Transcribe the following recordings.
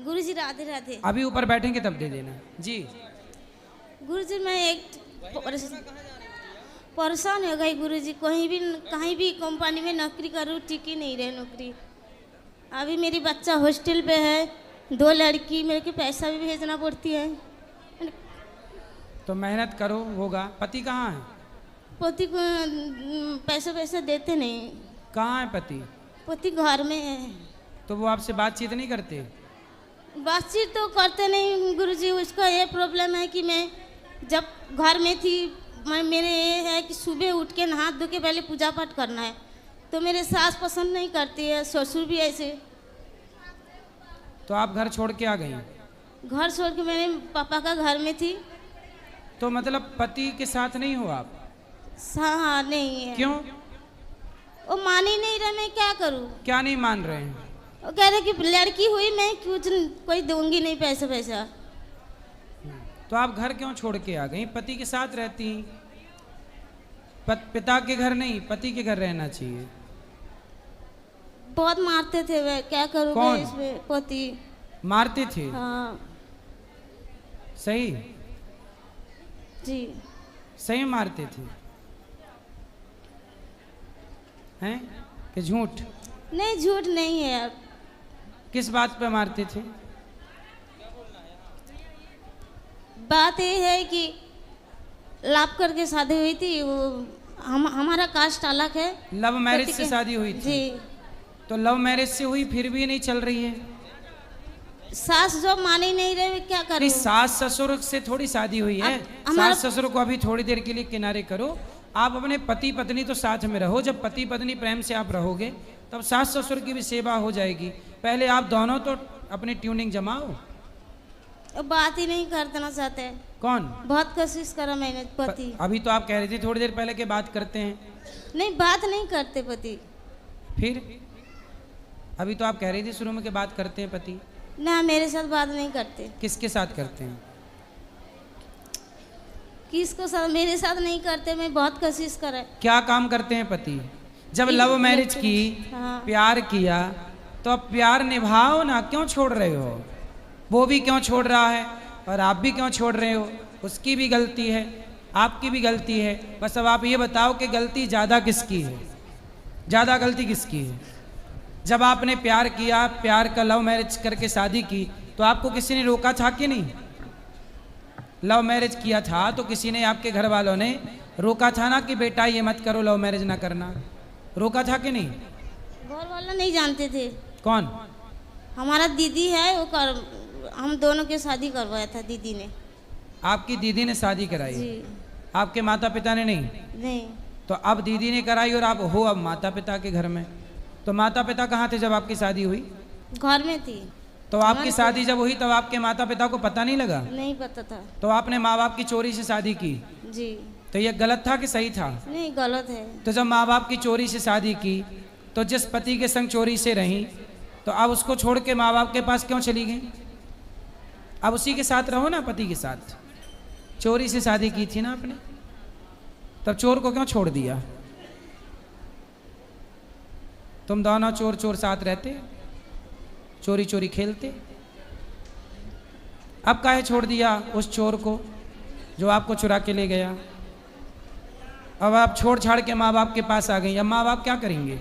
गुरुजी राधे राधे। अभी ऊपर बैठेंगे तब दे देना जी। गुरुजी मैं एक परेशान हो गई गुरुजी, कहीं भी कंपनी में नौकरी करूँ, ठीक ही नहीं रहे नौकरी। अभी मेरी बच्चा हॉस्टल पे है, 2 लड़की, मेरे को पैसा भी भेजना पड़ती है। तो मेहनत करो, होगा। पति कहाँ है? पति को पैसा देते नहीं। कहाँ है पति? पति घर में है। तो वो आपसे बातचीत नहीं करते? बातचीत तो करते नहीं गुरुजी। उसका ये प्रॉब्लम है कि मैं जब घर में थी, मेरे ये है कि सुबह उठ के नहा धो के पहले पूजा पाठ करना है, तो मेरे सास पसंद नहीं करती है, ससुर भी ऐसे। तो आप घर छोड़ के आ गई? घर छोड़ के मेरे पापा का घर में थी। तो मतलब पति के साथ नहीं हो आप? हाँ नहीं है। क्यों? वो मान ही नहीं रहा, मैं क्या करूँ? क्या नहीं मान रहे हैं? वो कह रहे कि लड़की हुई, मैं कुछ कोई दूंगी नहीं पैसा। तो आप घर क्यों छोड़ के आ गई? पति के साथ रहती। पिता के घर नहीं, पति के घर रहना चाहिए। बहुत मारते थे वे, क्या करूँ? कौन? इसमें पति मारते थे? हाँ सही? जी। सही मारते थे हैं कि झूठ? नहीं झूठ नहीं है यार। किस बात पे मारते थे? बात ये है कि लाभ करके शादी हुई थी, वो हमारा कास्ट अलग है। लव मैरिज पति से के- शादी हुई थी? जी। तो लव मैरिज से हुई फिर भी नहीं चल रही है? सास जो मान ही नहीं रहे, क्या करूं? नहीं, सास ससुर से थोड़ी शादी हुई है। हमारा- सास ससुर को अभी थोड़ी देर के लिए किनारे करो। आप अपने पति पत्नी तो साथ में रहो। जब पति पत्नी प्रेम से आप रहोगे तब सास ससुर की भी सेवा हो जाएगी। पहले आप दोनों तो अपनी ट्यूनिंग जमाओ। वो बात ही नहीं करना चाहते। कौन? बहुत कोशिश करा मैंने पति। अभी तो आप कह रही थी थोड़ी देर पहले के बात करते हैं। नहीं बात नहीं करते पति। फिर अभी तो आप कह रही थी शुरू में कि बात करते हैं पति। ना मेरे साथ बात नहीं करते। किसके साथ करते हैं? किसको साथ? मेरे साथ नहीं करते। मैं बहुत कोशिश करा। क्या काम करते हैं पति? जब लव मैरिज की, हाँ। प्यार किया, तो अब प्यार निभाओ ना। क्यों छोड़ रहे हो? वो भी क्यों छोड़ रहा है और आप भी क्यों छोड़ रहे हो? उसकी भी गलती है, आपकी भी गलती है। बस अब आप ये बताओ कि गलती ज़्यादा किसकी है? ज़्यादा गलती किसकी है? जब आपने प्यार किया, प्यार का लव मैरिज करके शादी की, तो आपको किसी ने रोका था कि नहीं? लव मैरिज किया था तो किसी ने, आपके घर वालों ने रोका था ना कि बेटा ये मत करो, लव मैरिज ना करना? रोका था कि नहीं? घर वाला नहीं जानते थे। कौन? हमारा दीदी है, हम दोनों की शादी करवाया था दीदी ने। आपकी दीदी ने शादी कराई? जी। आपके माता पिता ने नहीं? नहीं। तो अब दीदी ने कराई और आप हो अब माता पिता के घर में। तो माता पिता कहाँ थे जब आपकी शादी हुई? घर में थी। तो आपकी शादी जब हुई तब आपके माता पिता को पता नहीं लगा? नहीं पता था। तो आपने माँ बाप की चोरी से शादी की? जी। तो ये गलत था कि सही था? नहीं गलत है। तो जब माँ बाप की चोरी से शादी की, तो जिस पति के संग चोरी से रही, तो अब उसको छोड़ के माँ बाप के पास क्यों चली गई? अब उसी के साथ रहो ना, पति के साथ। चोरी से शादी की थी ना आपने, तब चोर को क्यों छोड़ दिया? तुम दोनों चोर चोर साथ रहते, चोरी चोरी खेलते। अब काहे छोड़ दिया उस चोर को जो आपको चुरा के ले गया? अब आप छोड़ छाड़ के माँ बाप के पास आ गई। अब माँ बाप क्या करेंगे?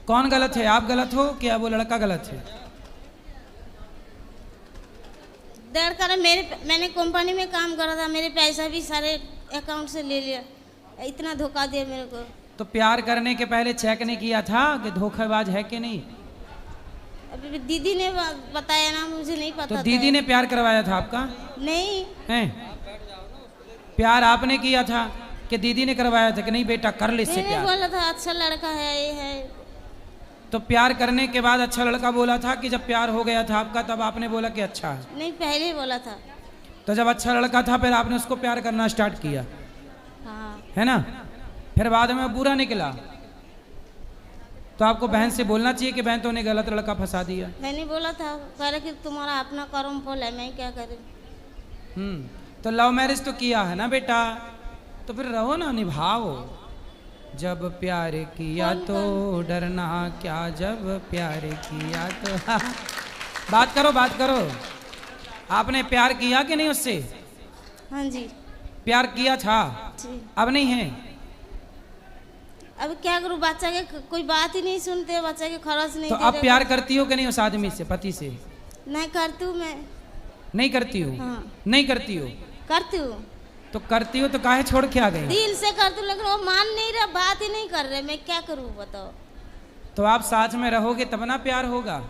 कौन गलत है? आप गलत हो कि वो लड़का गलत है? मैंने कंपनी में काम करा था, मेरे पैसा भी सारे अकाउंट से ले लिया। इतना धोखा दिया मेरे को। तो प्यार करने के पहले चेक नहीं किया था कि धोखेबाज है कि नहीं? अभी दीदी ने बताया ना, मुझे नहीं पता तो था। दीदी ने प्यार करवाया था आपका? नहीं हैं? प्यार आपने किया था कि दीदी ने करवाया था कि नहीं बेटा कर ले इससे मैंने प्यार? बोला था अच्छा लड़का है, ये है। तो प्यार करने के बाद अच्छा लड़का बोला था कि जब प्यार हो गया था आपका तब आपने बोला कि अच्छा है? नहीं पहले बोला था। तो जब अच्छा लड़का था फिर आपने उसको प्यार करना स्टार्ट किया, हाँ। है ना? फिर बाद में बुरा निकला तो आपको बहन से बोलना चाहिए कि बहन तूने गलत लड़का फंसा दिया। मैंने बोला था, कह रहे कि तुम्हारा अपना कर्म फल है, मैं क्या करूँ। तो लव मैरिज तो किया है ना बेटा, तो फिर रहो ना, निभाओ। जब प्यार किया कौन तो डरना क्या, जब प्यार किया तो बात करो बात करो। आपने प्यार किया कि नहीं उससे? हाँ जी। प्यार किया था, जी। अब नहीं है? अब क्या करूँ, बच्चा के कोई बात ही नहीं सुनते, बच्चा के खरच नहीं तो दे अब रहे। प्यार करती हो कि नहीं उस आदमी से, पति से? नहीं करती हूँ मैं। नहीं करती हो? हाँ। नहीं करती हो करती हूँ, तो करती हो तो काहे छोड़ के आ गई? दिल से करती हूँ, लेकिन वो मान नहीं रहा, बात ही नहीं कर रहे, मैं क्या करूँ बताओ। तो आप साथ में रहोगे तब ना प्यार होगा,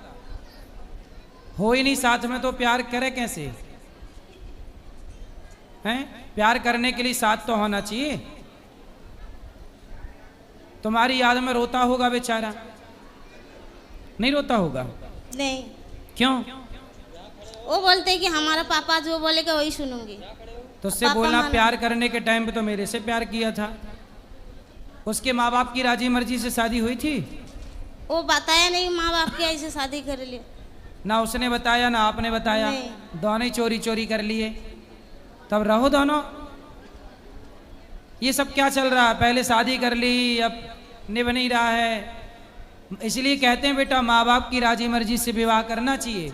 हो ही नहीं साथ में तो प्यार करे कैसे? हैं? प्यार करने के लिए साथ तो होना चाहिए। तुम्हारी याद में रोता होगा बेचारा, नहीं रोता होगा? नहीं, क्यों? वो बोलते हैं कि हमारा पापा जो बोलेगा वही सुनूंगी। तो उससे पापा बोलना माना। प्यार करने के टाइम पे तो मेरे से प्यार किया था। उसके माँ बाप की राजी मर्जी से शादी हुई थी? वो बताया नहीं माँ बाप के ऐसे शादी कर लिए। ना उसने बताया ना आपने बताया, नहीं। दोनों ही चोरी चोरी कर लिए। तब रहो दोनों। ये सब क्या चल रहा है? पहले शादी कर ली, अब निभ नहीं रहा है। इसलिए कहते हैं बेटा माँ बाप की राजी मर्जी से विवाह करना चाहिए।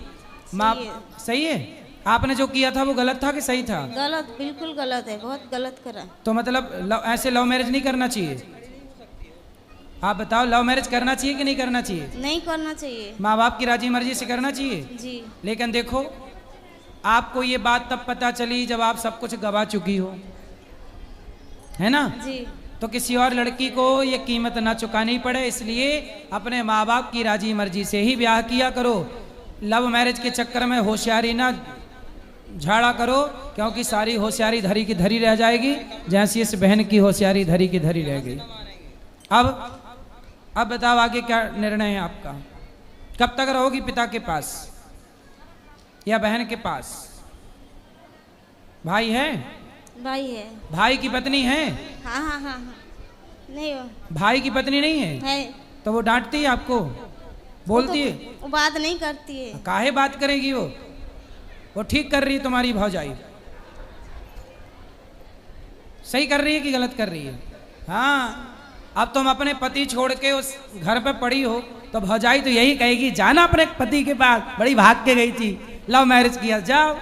माँ सही है। सही है। आपने जो किया था वो गलत था कि सही था? गलत, बिल्कुल गलत है, बहुत गलत करा। तो मतलब ऐसे लव मैरिज नहीं करना चाहिए। आप बताओ, लव मैरिज करना चाहिए कि नहीं करना चाहिए? नहीं करना चाहिए। माँ बाप की राजी मर्जी से करना चाहिए। जी। लेकिन देखो, आपको ये बात तब पता चली जब आप सब कुछ गवा चुकी हो, है ना? जी। तो किसी और लड़की को ये कीमत ना चुकानी पड़े, इसलिए अपने माँ बाप की राजी मर्जी से ही ब्याह किया करो। लव मैरिज के चक्कर में होशियारी ना झाड़ा करो, क्योंकि सारी होशियारी धरी की धरी रह जाएगी, जैसी इस बहन की होशियारी धरी की धरी रह गई। अब बताओ आगे क्या निर्णय है आपका? कब तक रहोगी पिता के पास या बहन के पास? भाई है? भाई है। भाई की पत्नी है? हाँ हाँ हाँ हाँ। नहीं हो भाई की पत्नी नहीं है? है। तो वो डांटती है आपको, बोलती है? वो बात नहीं करती है। काहे बात करेगी वो ठीक कर रही है तुम्हारी भौजाई। सही कर रही है कि गलत कर रही है? हाँ। अब तुम अपने पति छोड़ के उस घर पे पड़ी हो तो भौजाई तो यही कहेगी, जाना अपने पति के पास, बड़ी भाग के गई थी, लव मैरिज किया, जाओ।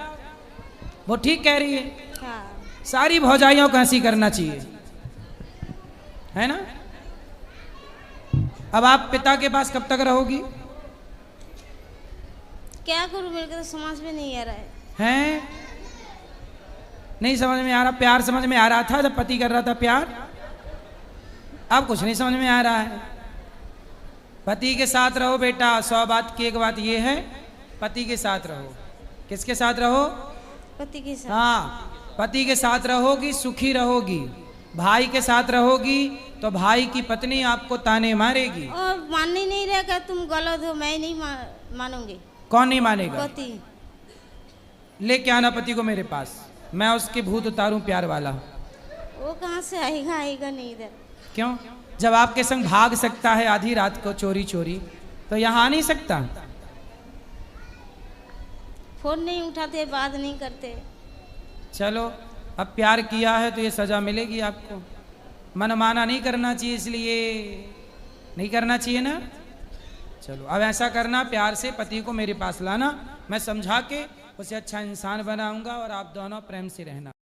वो ठीक कह रही है। हाँ। सारी भौजाइयों को ऐसी करना चाहिए, है ना? अब आप पिता के पास कब तक रहोगी? क्या करूँ, मेरे को तो समझ में नहीं आ रहा है। हैं? नहीं समझ में आ रहा? प्यार समझ में आ रहा था जब पति कर रहा था प्यार, अब कुछ नहीं समझ में आ रहा है। पति के साथ रहो बेटा। 100 बात की एक बात ये है, पति के साथ रहो। किसके साथ रहो? पति के साथ। हाँ, पति के साथ रहोगी सुखी रहोगी। भाई के साथ रहोगी तो भाई की पत्नी आपको ताने मारेगी। और मान ही नहीं रहा, तुम गलत हो, मैं नहीं मानूंगी। कौन नहीं मानेगा? पति। लेके आना पति को मेरे पास, मैं उसके भूत उतारूं प्यार वाला। वो कहाँ से आएगा? आएगा नहीं इधर। क्यों? जब आपके संग भाग सकता है आधी रात को चोरी चोरी, तो यहाँ आ नहीं सकता? फोन नहीं उठाते, बात नहीं करते। चलो, अब प्यार किया है तो ये सजा मिलेगी आपको। मनमाना नहीं करना चाहिए, इसलिए नहीं करना चाहिए ना। चलो, अब ऐसा करना, प्यार से पति को मेरे पास लाना, मैं समझा के उसे अच्छा इंसान बनाऊंगा और आप दोनों प्रेम से रहना।